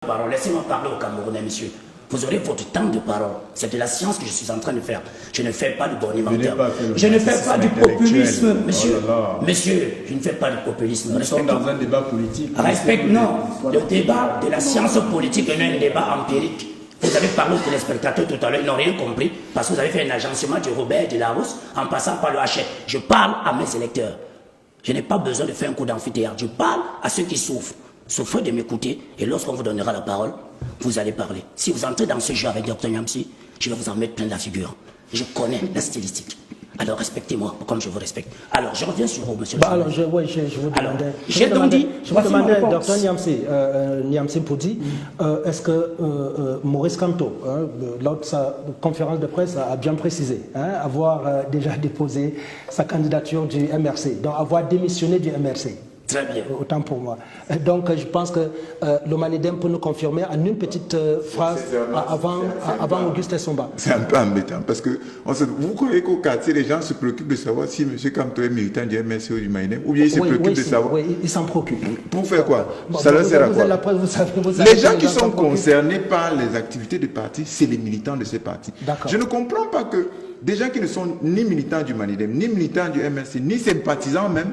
Parole. Laissez-moi parler au Camerounais, monsieur. Vous aurez votre temps de parole. C'est de la science que je suis en train de faire. Je ne fais pas du bonimenteur. Je ne fais pas du populisme, monsieur. Monsieur, je ne fais pas du populisme. Nous sommes dans un débat politique. Respecte, non. Le débat de la science politique est un débat empirique. Vous avez parlé aux téléspectateurs tout à l'heure, ils n'ont rien compris parce que vous avez fait un agencement du Robert de Larousse en passant par le Hachet. Je parle à mes électeurs. Je n'ai pas besoin de faire un coup d'amphithéâtre. Je parle à ceux qui souffrent. Souffrez de m'écouter et lorsqu'on vous donnera la parole, vous allez parler. Si vous entrez dans ce jeu avec Dr Niamsi, je vais vous en mettre plein la figure. Je connais la stylistique. Alors respectez-moi comme je vous respecte. Alors je reviens sur vous, monsieur le alors je vous demandais. Je vous demandais, Dr Niamsi Poudi, est-ce que Maurice Kamto, lors de sa conférence de presse, a bien précisé avoir déjà déposé sa candidature du MRC, donc avoir démissionné du MRC? Très bien. Autant pour moi. Donc je pense que le Manidem peut nous confirmer en une petite phrase avant Auguste Somba. C'est un peu embêtant parce que vous croyez qu'au quartier, les gens se préoccupent de savoir si M. Kamto est militant du MSC ou du Manidem, ou bien ils se préoccupent de savoir. Oui, ils s'en préoccupent. Pour faire quoi? Ça leur sert à quoi? Les gens qui sont concernés par les activités du parti, c'est les militants de ces partis. Je ne comprends pas que des gens qui ne sont ni militants du Manidem, ni militants du MSC, ni sympathisants même,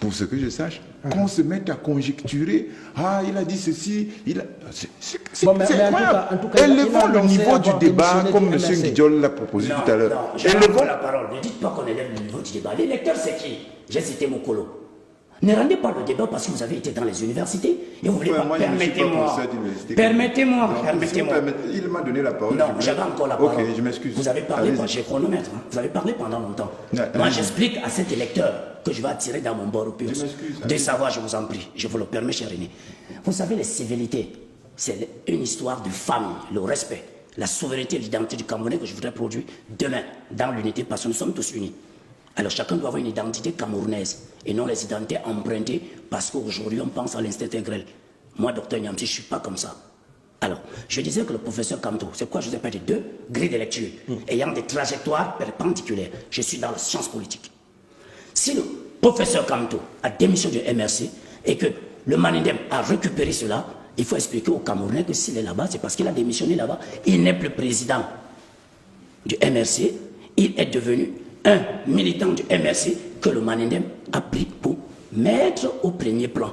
pour ce que je sache, qu'on se mette à conjecturer, ah, il a dit ceci, il a... C'est incroyable. Élevons le niveau du débat, comme M. Guidjol l'a proposé tout à l'heure. Non, élevons la parole. Ne dites pas qu'on élève le niveau du débat. L'électeur, c'est qui? J'ai cité Mokolo. Ne rendez pas le débat parce que vous avez été dans les universités et vous voulez pas. Permettez-moi. Il m'a donné la parole. Non, j'avais encore la parole. Ok, je m'excuse. Vous avez parlé, j'ai chronomètre. Vous avez parlé pendant longtemps. Moi, j'explique à cet électeur que je vais attirer dans mon bord au pur. De savoir, je vous en prie. Je vous le permets, cher René. Vous savez, les civilités, c'est une histoire de famille, le respect, la souveraineté et l'identité du Camerounais que je voudrais produire demain dans l'unité parce que nous sommes tous unis. Alors chacun doit avoir une identité camerounaise et non les identités empruntées parce qu'aujourd'hui on pense à l'instinct intégrel. Moi, docteur Niamsi, je ne suis pas comme ça. Alors, je disais que le professeur Kamto, c'est quoi? Je vous ai parlé de deux grilles de lecture ayant des trajectoires perpendiculaires. Je suis dans la science politique. Si le professeur Kamto a démissionné du MRC et que le Manidem a récupéré cela, il faut expliquer aux Camerounais que s'il est là-bas, c'est parce qu'il a démissionné là-bas. Il n'est plus président du MRC, il est devenu un militant du MRC que le Manidem a pris pour mettre au premier plan.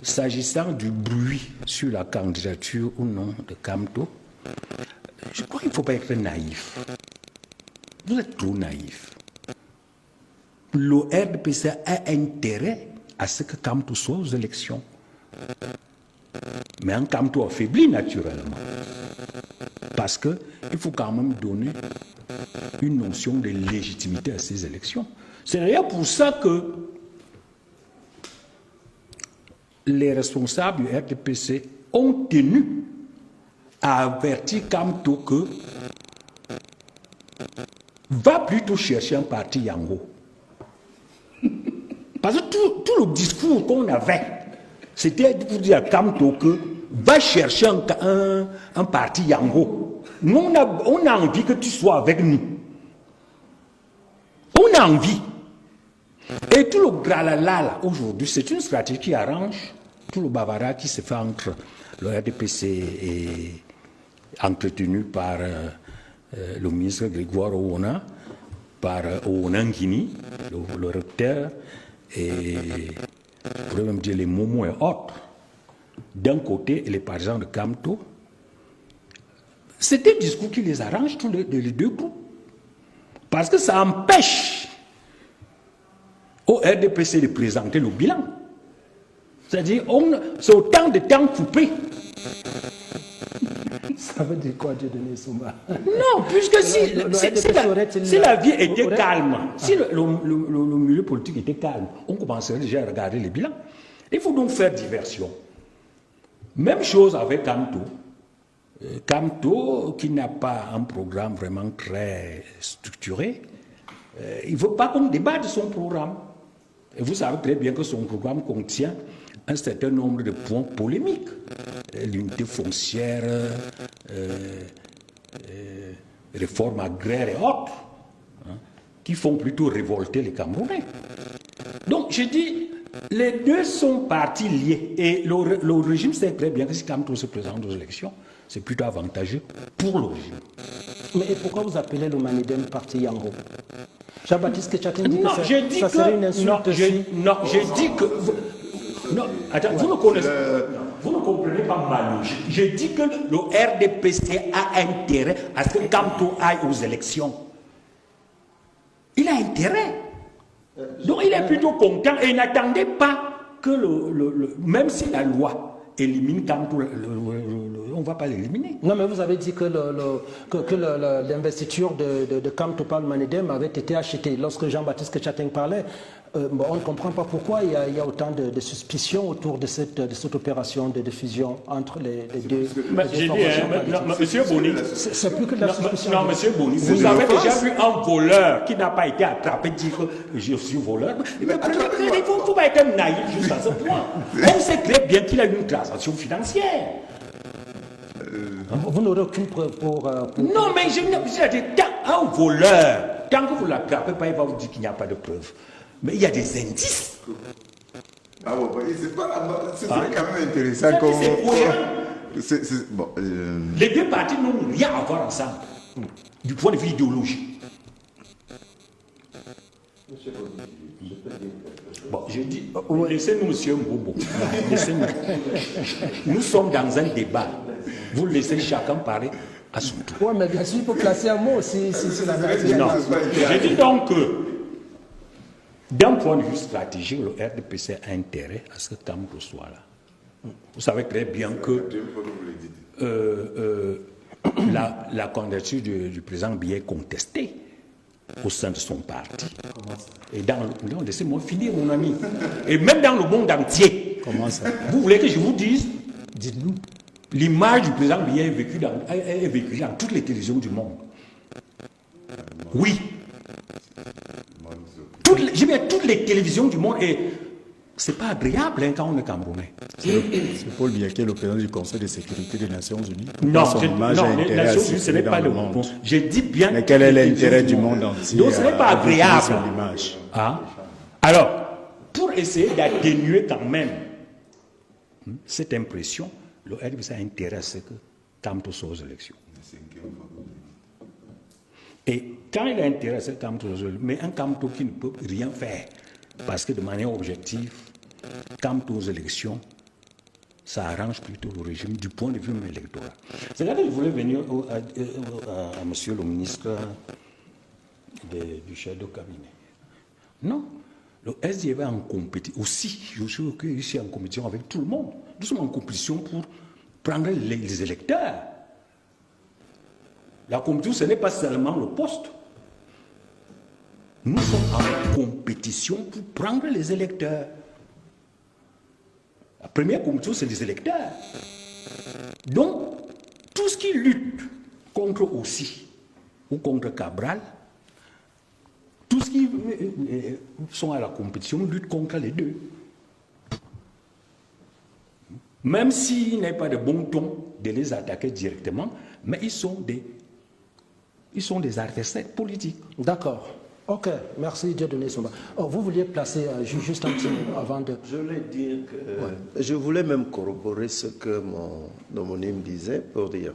S'agissant du bruit sur la candidature ou non de Kamto, je crois qu'il ne faut pas être naïf. Vous êtes trop naïf. Le RDPC a intérêt à ce que Kamto soit aux élections. Mais un Kamto affaibli naturellement. Parce qu'il faut quand même donner une notion de légitimité à ces élections. C'est d'ailleurs pour ça que les responsables du RDPC ont tenu à avertir Kamto que va plutôt chercher un parti Yango. Parce que tout le discours qu'on avait, c'était pour dire à Kamto que va chercher un parti Yango. Nous, on a envie que tu sois avec nous. On a envie. Et tout le gralala aujourd'hui, c'est une stratégie qui arrange tout le bavardage qui se fait entre le RDPC et entretenu par le ministre Grégoire Ouona, par Ouona Nguini, le recteur, et je pourrais même dire les Momo et autres, d'un côté, et les partisans de Kamto. C'est un discours qui les arrange, tous les deux groupes. Parce que ça empêche au RDPC de présenter le bilan. C'est-à-dire, c'est autant de temps coupé. Ça veut dire quoi, Dieu donné Souma? Non, puisque si la vie était calme, si le milieu politique était calme, on commencerait déjà à regarder les bilans. Il faut donc faire diversion. Même chose avec Kamto. Kamto, qui n'a pas un programme vraiment très structuré, il ne veut pas qu'on débatte de son programme. Et vous savez très bien que son programme contient un certain nombre de points polémiques. L'unité foncière, réforme agraire et autres, qui font plutôt révolter les Camerounais. Donc je dis, Les deux sont partis liés. Et le régime sait très bien que si Kamto se présente aux élections, c'est plutôt avantageux pour le régime. Mais pourquoi vous appelez le Manidem parti Yango? Jean-Baptiste Ketchakin dit non, que ça serait une insulte. Non, j'ai dit que... Non, attends, vous ne connaissez... Vous ne comprenez pas ma logique. J'ai dit que le RDPC a intérêt à ce que Kamto aille aux élections. Il a intérêt. Donc il est plutôt content et il n'attendait pas que même si la loi élimine Kamto, on ne va pas l'éliminer. Non, mais vous avez dit que l'investiture de Kamto par le Manidem avait été achetée. Lorsque Jean-Baptiste Ketchatin parlait, on ne comprend pas pourquoi il y a autant de suspicions autour de cette opération de fusion entre les deux. Monsieur Boni, c'est plus que de la suspicion. Non, monsieur Boni, vous avez déjà vu un voleur qui n'a pas été attrapé dire que je suis voleur. Il ne faut pas être naïf jusqu'à ce point. On sait très bien qu'il a eu une transaction financière. Vous n'aurez aucune preuve pour... Non, mais je dis, un voleur, tant que vous ne l'attrapez pas, il va vous dire qu'il n'y a pas de preuve. Mais il y a des indices. Ah bon, c'est quand même intéressant. Bon, les deux partis n'ont rien à voir ensemble, du point de vue idéologique. Bon, je dis, laissez-nous, monsieur Mbobo. Laissez-nous. Nous sommes dans un débat. Vous laissez chacun parler à son tour. Oui, mais bien sûr, il faut placer un mot si la vérité. Non, je dis donc que, d'un point de vue stratégique, le RDPC a intérêt à ce que Kamto soit là. Vous savez très bien que la candidature du président Biya est contestée au sein de son parti. Et laissez-moi finir, mon ami. Et même dans le monde entier. Comment ça? Vous voulez que je vous dise? Dites-nous. L'image du président Biya est véhiculée dans toutes les télévisions du monde. Oui. Toutes les télévisions du monde, et c'est pas agréable quand on est Camerounais. C'est Paul Biya qui est le président du Conseil de sécurité des Nations Unies. Non, les Nations Unies, ce n'est pas le monde. Je dis bien. Mais quel est l'intérêt du monde entier? Donc ce n'est pas agréable. Hein? Alors, pour essayer d'atténuer quand même cette impression, le RDPC a intérêt à ce que Kamto soit aux élections. Et quand il a intérêt à ce Kamto soit aux élections, mais un Kamto qui ne peut rien faire, parce que de manière objective, Kamto aux élections, ça arrange plutôt le régime du point de vue électoral. C'est là que je voulais venir à monsieur le ministre du chef de cabinet. Non, le SDF est en compétition aussi. Je suis ici en compétition avec tout le monde. Nous sommes en compétition pour prendre les électeurs. La compétition, ce n'est pas seulement le poste. Nous sommes en compétition pour prendre les électeurs. La première compétition, c'est les électeurs. Donc, tout ce qui lutte contre Ossi ou contre Cabral, tous ceux qui sont à la compétition luttent contre les deux. Même s'il n'est pas de bon ton de les attaquer directement, mais ils sont des adversaires politiques. D'accord. Ok, merci Dieudonné Somba. Vous vouliez placer juste un petit mot avant de... Je voulais dire que... Je voulais même corroborer ce que mon homonyme disait pour dire...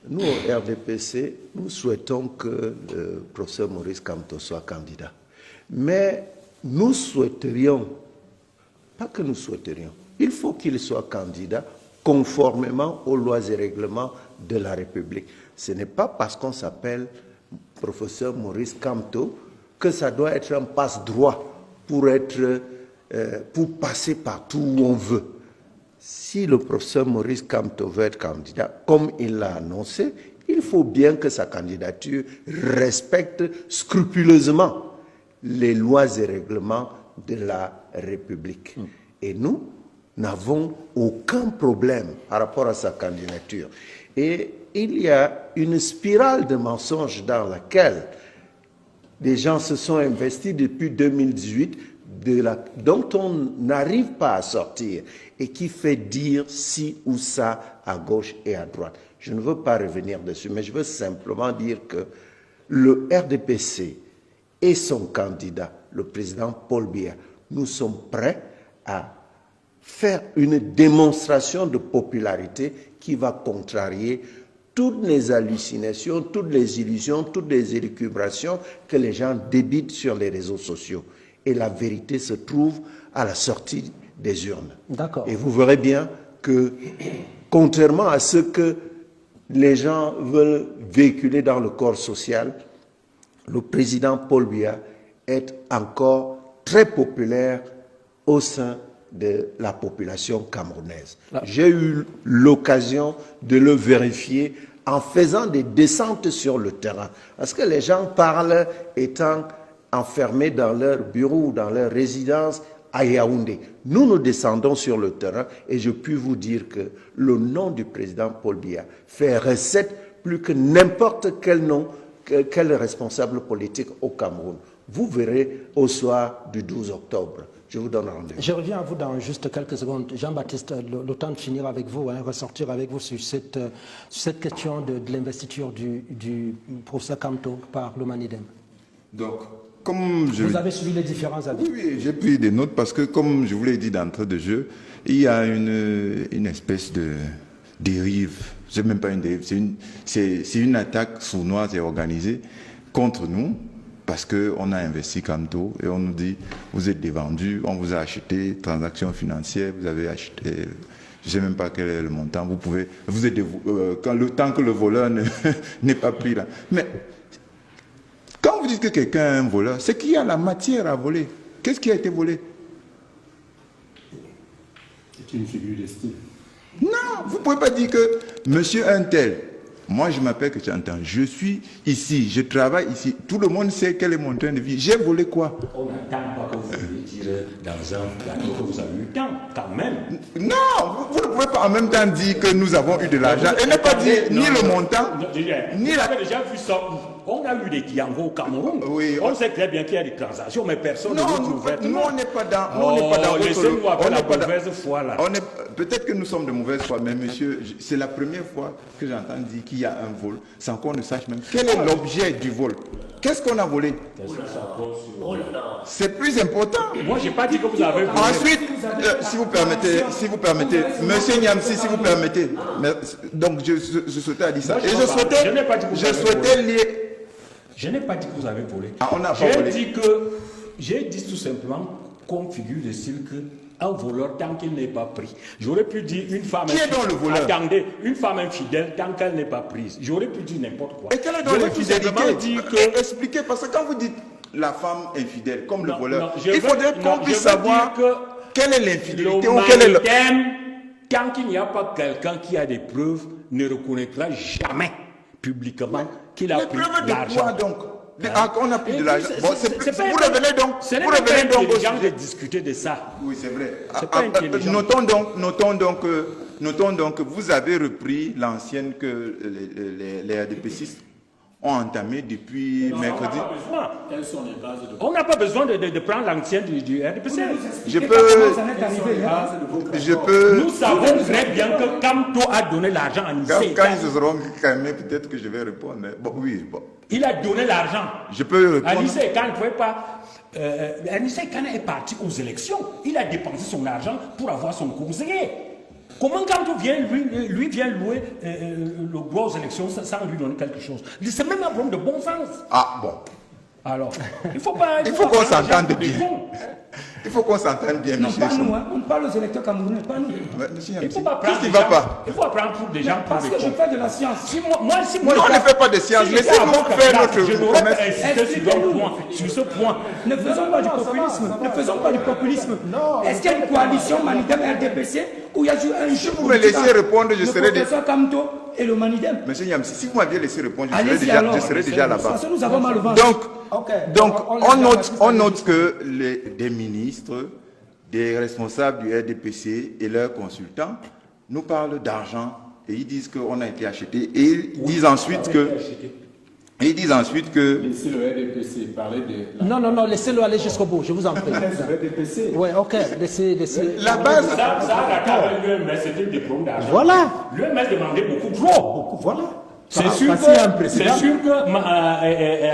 Nous, au RDPC, nous souhaitons que le professeur Maurice Kamto soit candidat. Mais nous souhaiterions, pas que nous souhaiterions, il faut qu'il soit candidat conformément aux lois et règlements de la République. Ce n'est pas parce qu'on s'appelle professeur Maurice Kamto que ça doit être un passe-droit pour passer partout où on veut. Si le professeur Maurice Kamto veut être candidat, comme il l'a annoncé, il faut bien que sa candidature respecte scrupuleusement les lois et règlements de la République. Et nous n'avons aucun problème par rapport à sa candidature. Et il y a une spirale de mensonges dans laquelle des gens se sont investis depuis 2018, dont on n'arrive pas à sortir et qui fait dire ci ou ça à gauche et à droite. Je ne veux pas revenir dessus, mais je veux simplement dire que le RDPC et son candidat, le président Paul Biya, nous sommes prêts à faire une démonstration de popularité qui va contrarier toutes les hallucinations, toutes les illusions, toutes les élucubrations que les gens débitent sur les réseaux sociaux. Et la vérité se trouve à la sortie des urnes. D'accord. Et vous verrez bien que, contrairement à ce que les gens veulent véhiculer dans le corps social, le président Paul Biya est encore très populaire au sein de la population camerounaise. J'ai eu l'occasion de le vérifier en faisant des descentes sur le terrain. Parce que les gens parlent étant enfermés dans leur bureau ou dans leur résidence à Yaoundé. Nous descendons sur le terrain et je puis vous dire que le nom du président Paul Biya fait recette plus que n'importe quel nom, quel responsable politique au Cameroun. Vous verrez au soir du 12 octobre. Je vous donne rendez-vous. Je reviens à vous dans juste quelques secondes. Jean-Baptiste, le temps de finir avec vous, ressortir avec vous sur cette question de l'investiture du professeur Kamto par le Manidem. Donc, comme vous avez suivi les différents avis. Oui, j'ai pris des notes parce que, comme je vous l'ai dit d'entrée de jeu, il y a une espèce de dérive. C'est même pas une dérive, c'est une attaque sournoise et organisée contre nous. Parce qu'on a investi Kamto et on nous dit, vous êtes des vendus, on vous a acheté, transaction financière, vous avez acheté, je ne sais même pas quel est le montant, vous êtes tant que le voleur n'est pas pris là. Mais quand vous dites que quelqu'un est un voleur, c'est qu'il y a la matière à voler. Qu'est-ce qui a été volé? C'est une figure d'estime. Non, vous ne pouvez pas dire que monsieur un tel. Moi, je m'appelle que tu entends. Je suis ici, je travaille ici. Tout le monde sait quel est mon train de vie. J'ai volé quoi? On n'attend pas que vous ayez tiré dans un plateau que vous avez eu temps, quand même. Non, vous ne pouvez pas en même temps dire que nous avons eu de l'argent et ne pas dire ni le montant, ni la... déjà vu ça. On a eu des Kiango au Cameroun. Oui, on sait très bien qu'il y a des transactions, mais personne ne dit ouvertement. Nous, on n'est pas dans... Laissez-nous avec la mauvaise foi, là. Peut-être que nous sommes de mauvaise foi, mais monsieur, c'est la première fois que j'entends dire qu'il y a un vol, sans qu'on ne sache même quel est l'objet du vol. Qu'est-ce qu'on a volé? C'est plus important. Moi, je n'ai pas dit que vous avez volé. Ensuite, si vous permettez, monsieur Niamsi, si vous permettez. Donc, je souhaitais dire ça. Et je souhaitais lier... Je n'ai pas dit que vous avez volé. On n'a pas volé. J'ai dit tout simplement qu'on figure de style qu'un voleur, tant qu'il n'est pas pris. J'aurais pu dire une femme... Qui est donc le voleur? Attendez, une femme infidèle, tant qu'elle n'est pas prise. J'aurais pu dire n'importe quoi. Et quelle est donc l'infidélité? Expliquez, parce que quand vous dites la femme infidèle, comme le voleur, il faudrait qu'on puisse savoir quelle est l'infidélité ou quel est le... Tant qu'il n'y a pas quelqu'un qui a des preuves, ne reconnaîtra jamais publiquement qu'il a pris l'argent. Les preuves de quoi donc? On a pris de l'argent. Vous revenez donc. Ce n'est pas intelligent de discuter de ça. Oui, c'est vrai. C'est pas intelligent. Notons donc que vous avez repris l'ancienne que les RDPCistes ont entamée depuis mercredi. On n'a pas besoin de prendre l'ancienne du RDPC. Nous savons très bien que Kamto a donné l'argent à Nissé. Quand ils se seront calmés, peut-être que je vais répondre. Mais bon, oui, bon. Il a donné l'argent. Je peux répondre. Nissé Kane ne pouvait pas. Nissé Kane est parti aux élections. Il a dépensé son argent pour avoir son conseiller. Comment Kamto vient, lui vient louer le gros aux élections sans lui donner quelque chose? C'est même un problème de bon sens. Ah bon. Alors, il faut qu'on s'entende bien. Il faut qu'on s'entende bien, non, pas nous, hein. On parle aux électeurs camerounais, pas nous. Il faut pas prendre. Qu'est-ce qui va pas? Il faut apprendre pour des gens. Parce que je fais de la science. Moi, on ne fait pas de science. Laissez-nous faire notre promesse. Sur ce point. Ne faisons pas du populisme. Ne faisons pas du populisme. Est-ce qu'il y a une coalition Manidem RDPC où il y a eu un jeu? Si vous me laissez répondre, je serai déjà. Le professeur Kamto et le Manidem. Monsieur Niamsi, si vous m'aviez laissé répondre, je serais déjà là-bas. Nous avons mal au ventre. Donc, on note que des ministres, des responsables du RDPC et leurs consultants nous parlent d'argent et ils disent qu'on a été acheté et ils disent ensuite que... Laissez le RDPC parler de... Non, laissez-le aller jusqu'au bout, je vous en prie. Le RDPC. Oui, ok, laissez... La base... Ça avec l'UMS, c'était des problèmes d'argent. Voilà. L'UMS demandait beaucoup trop. Voilà. C'est sûr que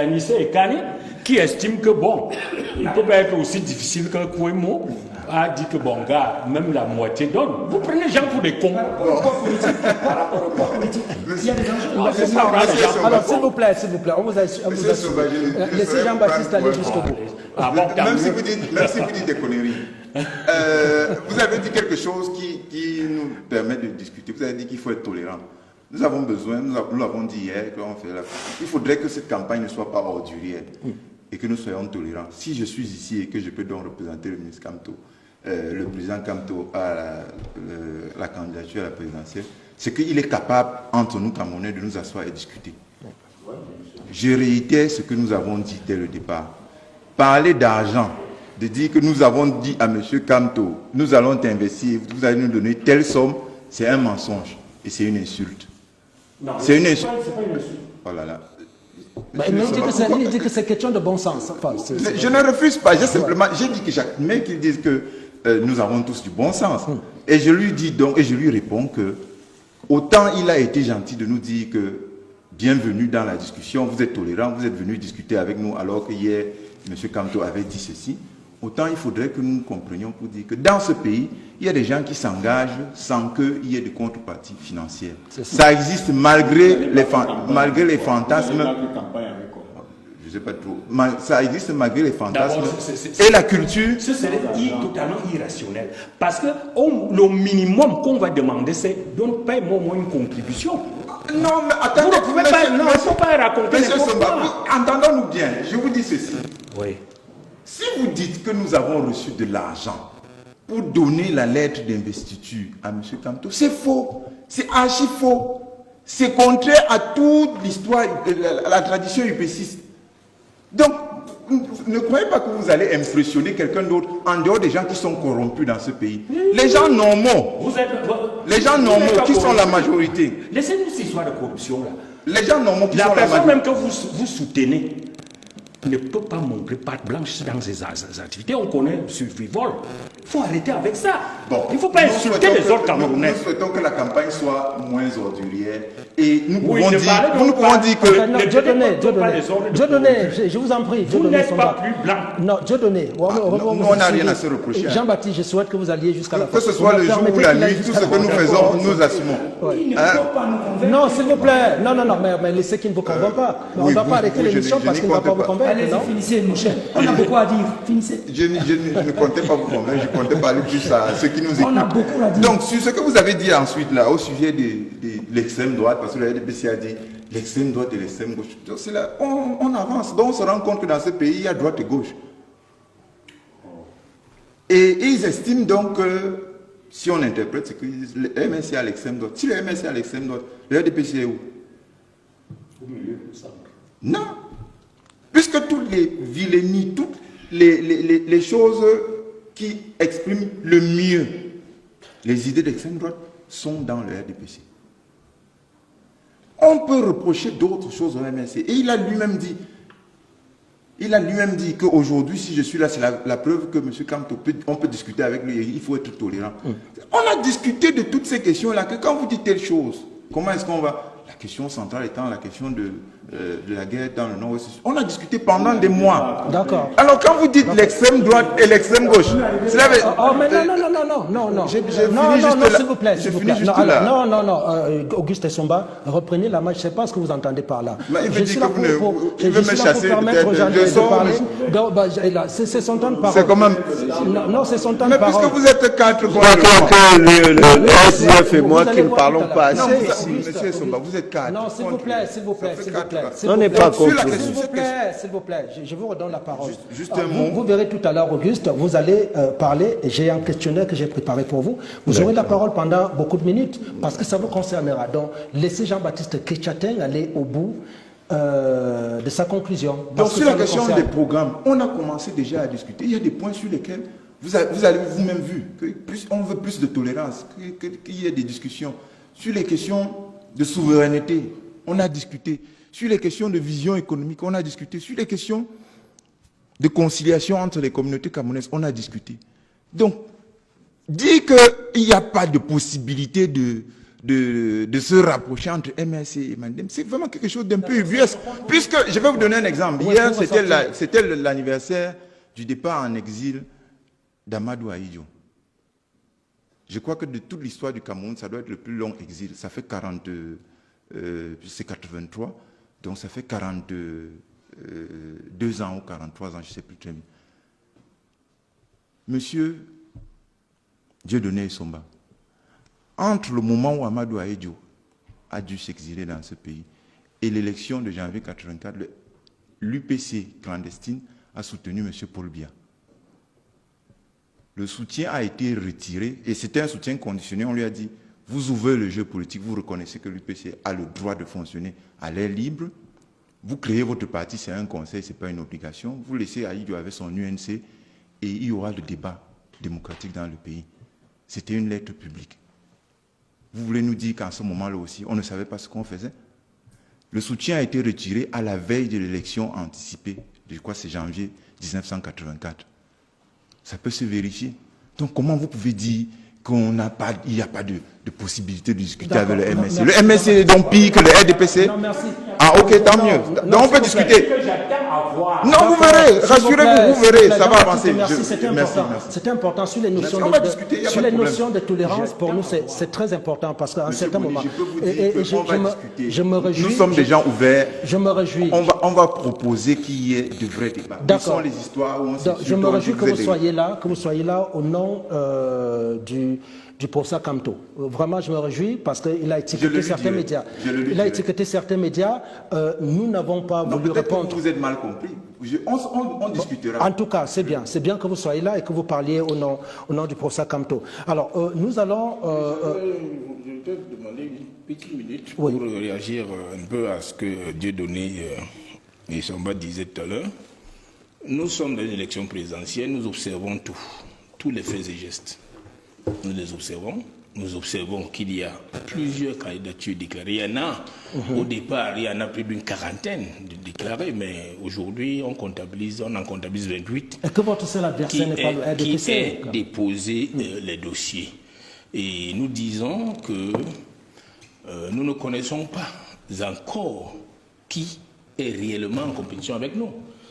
Nissé Kane, qui estime que bon, il peut pas être aussi difficile que Kouemo, a dit que bon gars, même la moitié donne. Vous prenez les gens pour des cons. Par rapport au poids politique, il y a des enjeux. Alors, s'il vous plaît, on vous a laissez Jean-Baptiste aller jusqu'au bout. Même si vous dites des conneries, vous avez dit quelque chose qui nous permet de discuter. Vous avez dit qu'il faut être tolérant. Nous avons besoin, nous l'avons dit hier, il faudrait que cette campagne ne soit pas ordurière et que nous soyons tolérants. Si je suis ici et que je peux donc représenter le ministre Kamto, le président Kamto à la candidature à la présidentielle, c'est qu'il est capable, entre nous Camerounais, de nous asseoir et discuter. Je réitère ce que nous avons dit dès le départ. Parler d'argent, de dire que nous avons dit à M. Kamto, nous allons t'investir, vous allez nous donner telle somme, c'est un mensonge et c'est une insulte. C'est une insulte. Oh là là. Il dit que c'est question de bon sens. Enfin, je ne refuse pas, j'ai dit que chaque mec qui dit que nous avons tous du bon sens. Et je lui dis donc, et je lui réponds que autant il a été gentil de nous dire que bienvenue dans la discussion, vous êtes tolérants, vous êtes venus discuter avec nous alors que hier M. Kamto avait dit ceci, autant il faudrait que nous comprenions pour dire que dans ce pays, il y a des gens qui s'engagent sans qu'il y ait de contrepartie financière. Ça existe malgré les fantasmes. Je ne sais pas trop. Ça existe malgré les fantasmes. Et la culture. Ce serait totalement irrationnel. Parce que le minimum qu'on va demander, c'est paye-moi au moins une contribution. Non, mais attendez. Vous ne pouvez pas, non, il ne faut pas raconter. Monsieur Somba, entendons-nous bien. Je vous dis ceci. Oui. Si vous dites que nous avons reçu de l'argent pour donner la lettre d'investiture à M. Kamto, c'est faux. C'est archi faux. C'est contraire à toute l'histoire, à la tradition upéciste. Donc, ne croyez pas que vous allez impressionner quelqu'un d'autre en dehors des gens qui sont corrompus dans ce pays. Les gens normaux, qui sont la majorité. Laissez-nous cette histoire de corruption là. Les gens normaux qui sont la majorité. La personne même que vous soutenez ne peut pas montrer patte blanche dans ses activités. On connaît sur Vivol. Il faut arrêter avec ça. Bon, il ne faut pas insulter les autres Camerounais. Nous souhaitons que la campagne soit moins ordurière. Et nous pouvons dire que... Dieudonné, je vous en prie. Vous n'êtes pas plus blanc. Non, Dieudonné. On n'a rien à se reprocher. Jean-Baptiste, je souhaite que vous alliez jusqu'à la fin. Que ce soit le jour ou la nuit, tout ce que nous faisons, nous assumons. Non, s'il vous plaît. Non, mais laissez qu'il ne vous convainc pas. On ne va pas arrêter l'émission parce qu'il ne va pas vous convaincre. Allez-y, finissez, mon cher. On a beaucoup à dire. Finissez. Je ne comptais pas vous convaincre, je comptais parler plus à ceux qui nous écoutent. On a beaucoup à dire. Donc, sur ce que vous avez dit ensuite, là, au sujet de l'extrême droite, parce que le RDPC a dit l'extrême droite et l'extrême gauche. Donc, c'est là, on avance. Donc, on se rend compte que dans ce pays, il y a droite et gauche. Et ils estiment donc que, si on interprète, c'est que le MNC à l'extrême droite. Si le MNC à l'extrême droite, le RDPC est où? Au milieu, au centre. Non. Puisque toutes les vilainies, toutes les choses qui expriment le mieux les idées d'extrême droite sont dans le RDPC. On peut reprocher d'autres choses au MNC. Et il a lui-même dit qu'aujourd'hui, si je suis là, c'est la preuve que M. Kamto, on peut discuter avec lui, il faut être tolérant. On a discuté de toutes ces questions-là, que quand vous dites telle chose, comment est-ce qu'on va... La question centrale étant la question de la guerre dans le Nord-Ouest. On a discuté pendant des mois. D'accord. Alors quand vous dites l'extrême droite et l'extrême gauche, cela veut... mais non. S'il vous plaît. Auguste Somba, reprenez la main. Je ne sais pas ce que vous entendez par là. Je suis là pour permettre aux gens de parler. C'est son temps de parole. C'est quand même... Non, c'est son temps de parole. Mais puisque vous êtes quatre... Je crois que le SDF et moi qui ne parlons pas assez ici. Monsieur Somba, vous êtes quatre. Non, s'il vous plaît. On n'est pas contre. S'il vous plaît, je vous redonne la parole. Juste un mot. Vous verrez tout à l'heure, Auguste, vous allez parler. J'ai un questionnaire que j'ai préparé pour vous. Vous aurez la parole pendant beaucoup de minutes parce que ça vous concernera. Donc, laissez Jean-Baptiste Ketchaten aller au bout de sa conclusion. Donc, sur la question des programmes, on a commencé déjà à discuter. Il y a des points sur lesquels vous avez vous-même vu qu'on veut plus de tolérance, qu'il y ait des discussions. Sur les questions de souveraineté, on a discuté. Sur les questions de vision économique, on a discuté. Sur les questions de conciliation entre les communautés camerounaises, on a discuté. Donc, dire qu'il n'y a pas de possibilité de se rapprocher entre MNC et Mandem, c'est vraiment quelque chose d'un peu ubuesque. Puisque, je vais vous donner un exemple. Hier, c'était l'anniversaire du départ en exil d'Amadou Ahidjo. Je crois que de toute l'histoire du Cameroun, ça doit être le plus long exil. Ça fait c'est 83, donc ça fait 42 ans ou 43 ans, je ne sais plus très bien. Monsieur Dieudonné Essomba, entre le moment où Amadou Ahidjo a dû s'exiler dans ce pays et l'élection de janvier 84, l'UPC clandestine a soutenu M. Paul Biya. Le soutien a été retiré et c'était un soutien conditionné. On lui a dit, vous ouvrez le jeu politique, vous reconnaissez que l'UPC a le droit de fonctionner à l'air libre, vous créez votre parti, c'est un conseil, ce n'est pas une obligation, vous laissez Ahidjo avec son UNC et il y aura le débat démocratique dans le pays. C'était une lettre publique. Vous voulez nous dire qu'en ce moment-là aussi, on ne savait pas ce qu'on faisait? Le soutien a été retiré à la veille de l'élection anticipée, je crois que c'est janvier 1984. Ça peut se vérifier. Donc comment vous pouvez dire qu'il n'y a pas de possibilité de discuter avec le MSC? Le MSC est donc pire que le RDPC? Non, merci. Ah ok, tant mieux. Donc on peut discuter. Non, vous verrez, rassurez-vous, vous verrez, ça va avancer. Merci, c'était important. Sur les notions de tolérance, pour nous, c'est très important parce qu'à un certain moment, je me réjouis. Nous sommes des gens ouverts. Je me réjouis. On va proposer qu'il y ait de vrais débats. Quelles sont les histoires où on se Je me réjouis que vous soyez là, au nom du professeur Kamto. Vraiment, je me réjouis parce qu'il a étiqueté certains médias. Il a étiqueté certains médias. Nous n'avons pas voulu répondre. Vous êtes mal compris. On discutera. En tout cas, c'est bien. C'est bien que vous soyez là et que vous parliez au nom du professeur Kamto. Alors, nous allons... Je vais te demander une petite minute pour réagir un peu à ce que Dieudonné Essomba disait tout à l'heure. Nous sommes dans une élection présidentielle, nous observons tous les faits et gestes. Nous les observons. Nous observons qu'il y a plusieurs candidatures déclarées. Il y en a, au départ, il y en a plus d'une quarantaine de déclarées, mais aujourd'hui, on en comptabilise 28. Et que votre seul adversaire n'est pas le RDPC? Qui est déposé les dossiers. Et nous disons que nous ne connaissons pas encore qui est réellement en compétition avec nous.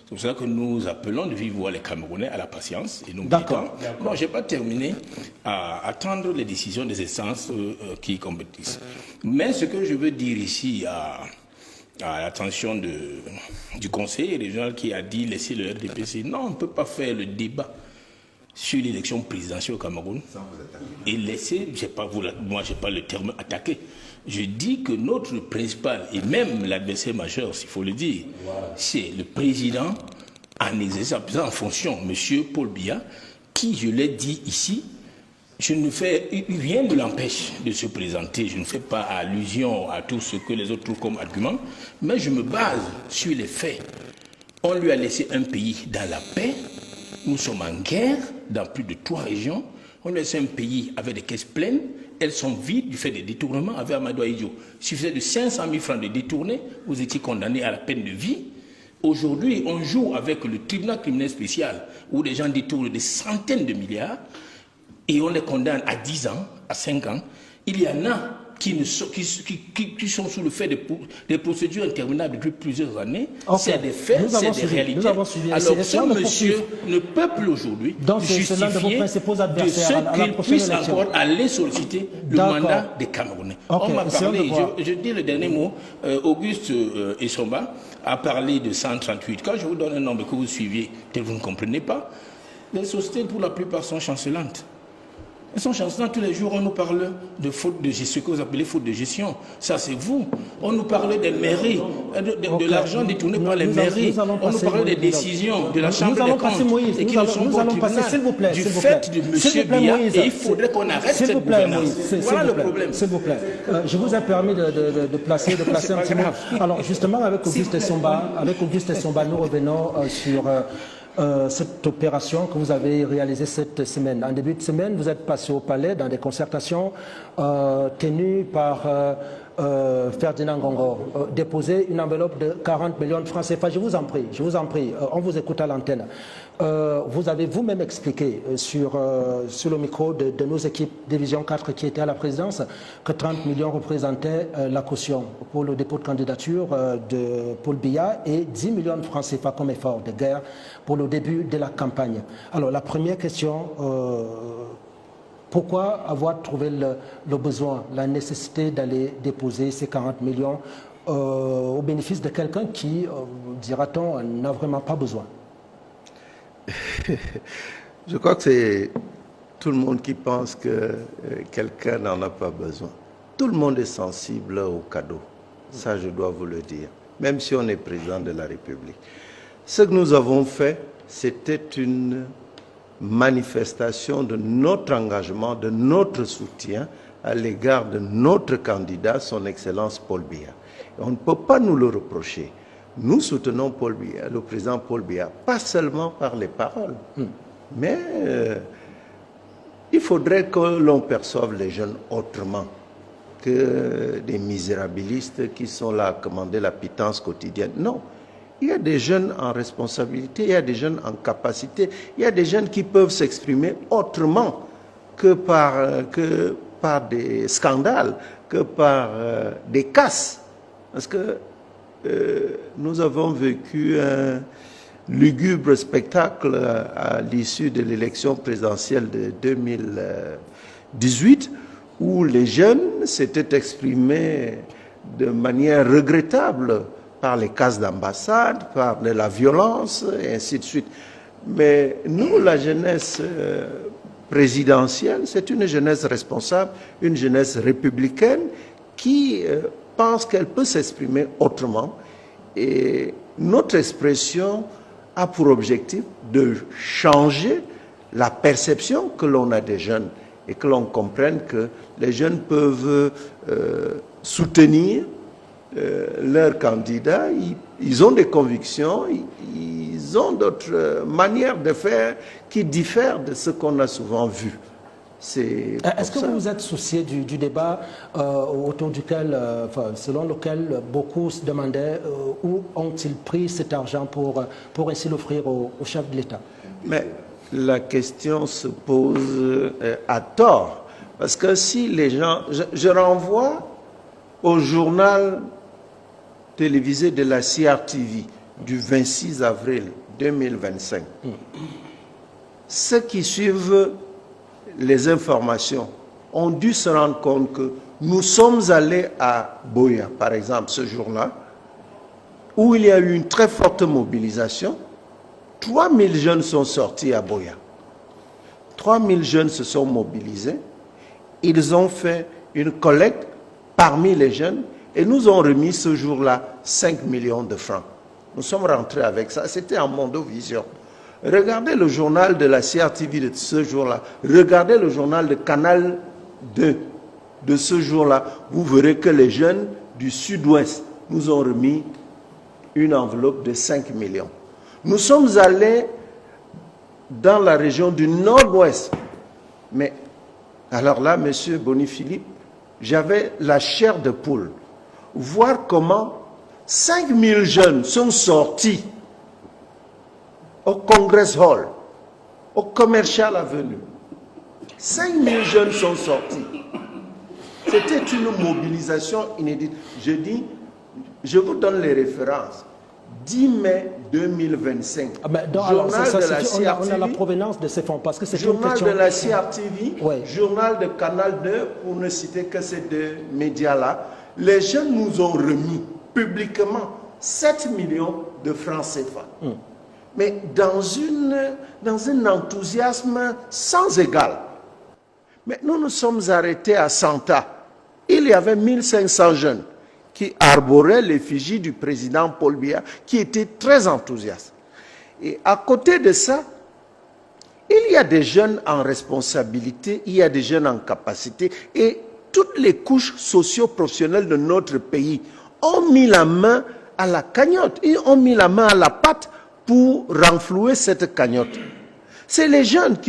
C'est pour ça que nous appelons de vive voix les Camerounais à la patience. Et n'oubliez pas, non, je n'ai pas terminé à attendre les décisions des instances qui compétissent. Mais ce que je veux dire ici à l'attention du conseiller régional qui a dit laisser le RDPC, non, on ne peut pas faire le débat sur l'élection présidentielle au Cameroun et laisser, moi je n'ai pas le terme attaquer. Je dis que notre principal, et même l'adversaire majeur, s'il faut le dire, c'est le président en exercice, en fonction, M. Paul Biya, qui, je l'ai dit ici, rien ne l'empêche de se présenter. Je ne fais pas allusion à tout ce que les autres trouvent comme argument, mais je me base sur les faits. On lui a laissé un pays dans la paix. Nous sommes en guerre dans plus de 3 régions. On laisse un pays avec des caisses pleines. Elles sont vides du fait des détournements avec Amadou Ahidjo. Il suffisait de 500 000 francs de détournés. Vous étiez condamné à la peine de vie. Aujourd'hui, on joue avec le tribunal criminel spécial où les gens détournent des centaines de milliards et on les condamne à 10 ans, à 5 ans. Il y en a qui sont sous le fait des procédures interminables depuis plusieurs années. Okay. C'est des faits, c'est des réalités. Alors ce monsieur ne peut plus aujourd'hui justifier de ce qu'il puisse encore aller solliciter le mandat des Camerounais. On m'a parlé, je dis le dernier mot, Auguste Essomba a parlé de 138. Quand je vous donne un nombre que vous suiviez, que vous ne comprenez pas, les sociétés pour la plupart sont chancelantes. Elles sont chancelantes. Tous les jours, on nous parle de faute de gestion, ce que vous appelez faute de gestion. Ça, c'est vous. On nous parlait des mairies, de l'argent détourné par les mairies. On nous parlait des décisions de la Chambre des comptes et qui ne sont pas au tribunal. Du fait de M. Biya, et il faudrait qu'on arrête cette gouvernance. Voilà le problème. S'il vous plaît. Je vous ai permis de placer un petit mot. Alors, justement, avec Auguste Essomba, nous revenons sur... cette opération que vous avez réalisée cette semaine. En début de semaine, vous êtes passé au palais dans des concertations tenues par Ferdinand Ngongor, déposer une enveloppe de 40 millions de francs CFA. Je vous en prie, on vous écoute à l'antenne. Vous avez vous-même expliqué sur le micro de nos équipes Division 4 qui étaient à la présidence que 30 millions représentaient la caution pour le dépôt de candidature de Paul Biya et 10 millions de francs CFA comme effort de guerre pour le début de la campagne. Alors la première question, pourquoi avoir trouvé le besoin, la nécessité d'aller déposer ces 40 millions au bénéfice de quelqu'un qui, dira-t-on, n'a vraiment pas besoin? Je crois que c'est tout le monde qui pense que quelqu'un n'en a pas besoin. Tout le monde est sensible au cadeau. Ça, je dois vous le dire. Même si on est président de la République. Ce que nous avons fait, c'était une manifestation de notre engagement, de notre soutien à l'égard de notre candidat, son Excellence Paul Biya. On ne peut pas nous le reprocher. Nous soutenons Paul Biya, le président Paul Biya, pas seulement par les paroles, mais il faudrait que l'on perçoive les jeunes autrement que des misérabilistes qui sont là à commander la pitance quotidienne. Non, il y a des jeunes en responsabilité, il y a des jeunes en capacité, il y a des jeunes qui peuvent s'exprimer autrement que par des scandales, que par des casses. Parce que nous avons vécu un lugubre spectacle à l'issue de l'élection présidentielle de 2018 où les jeunes s'étaient exprimés de manière regrettable par les cases d'ambassade, par de la violence et ainsi de suite. Mais nous, la jeunesse présidentielle, c'est une jeunesse responsable, une jeunesse républicaine qui pense qu'elle peut s'exprimer autrement. Et notre expression a pour objectif de changer la perception que l'on a des jeunes et que l'on comprenne que les jeunes peuvent soutenir leurs candidats. Ils ont des convictions, ils ont d'autres manières de faire qui diffèrent de ce qu'on a souvent vu. Est-ce que vous vous êtes soucié du débat autour duquel, selon lequel beaucoup se demandaient où ont-ils pris cet argent pour ainsi l'offrir au chef de l'État? Mais la question se pose à tort. Parce que si les gens... Je renvoie au journal télévisé de la CRTV du 26 avril 2025. Ceux qui suivent les informations ont dû se rendre compte que nous sommes allés à Boya, par exemple, ce jour-là, où il y a eu une très forte mobilisation. 3000 jeunes sont sortis à Boya. 3000 jeunes se sont mobilisés. Ils ont fait une collecte parmi les jeunes et nous ont remis ce jour-là 5 millions de francs. Nous sommes rentrés avec ça. C'était en Mondovision. Regardez le journal de la CRTV de ce jour-là. Regardez le journal de Canal 2 de ce jour-là. Vous verrez que les jeunes du sud-ouest nous ont remis une enveloppe de 5 millions. Nous sommes allés dans la région du nord-ouest. Mais alors là, monsieur Boni-Philippe, j'avais la chair de poule. Voir comment 5000 jeunes sont sortis au Congress Hall, au Commercial Avenue. 5000 jeunes sont sortis. C'était une mobilisation inédite. Je dis, je vous donne les références. 10 mai 2025. On a la provenance de ces fonds parce que c'est une question... Journal de la CRTV, ouais. Journal de Canal 2, pour ne citer que ces deux médias-là, les jeunes nous ont remis publiquement 7 millions de francs CFA. Mais dans un enthousiasme sans égal. Mais nous nous sommes arrêtés à Santa. Il y avait 1500 jeunes qui arboraient l'effigie du président Paul Biya, qui était très enthousiaste. Et à côté de ça, il y a des jeunes en responsabilité, il y a des jeunes en capacité, et toutes les couches socio-professionnelles de notre pays ont mis la main à la cagnotte, ils ont mis la main à la pâte pour renflouer cette cagnotte. C'est les jeunes qui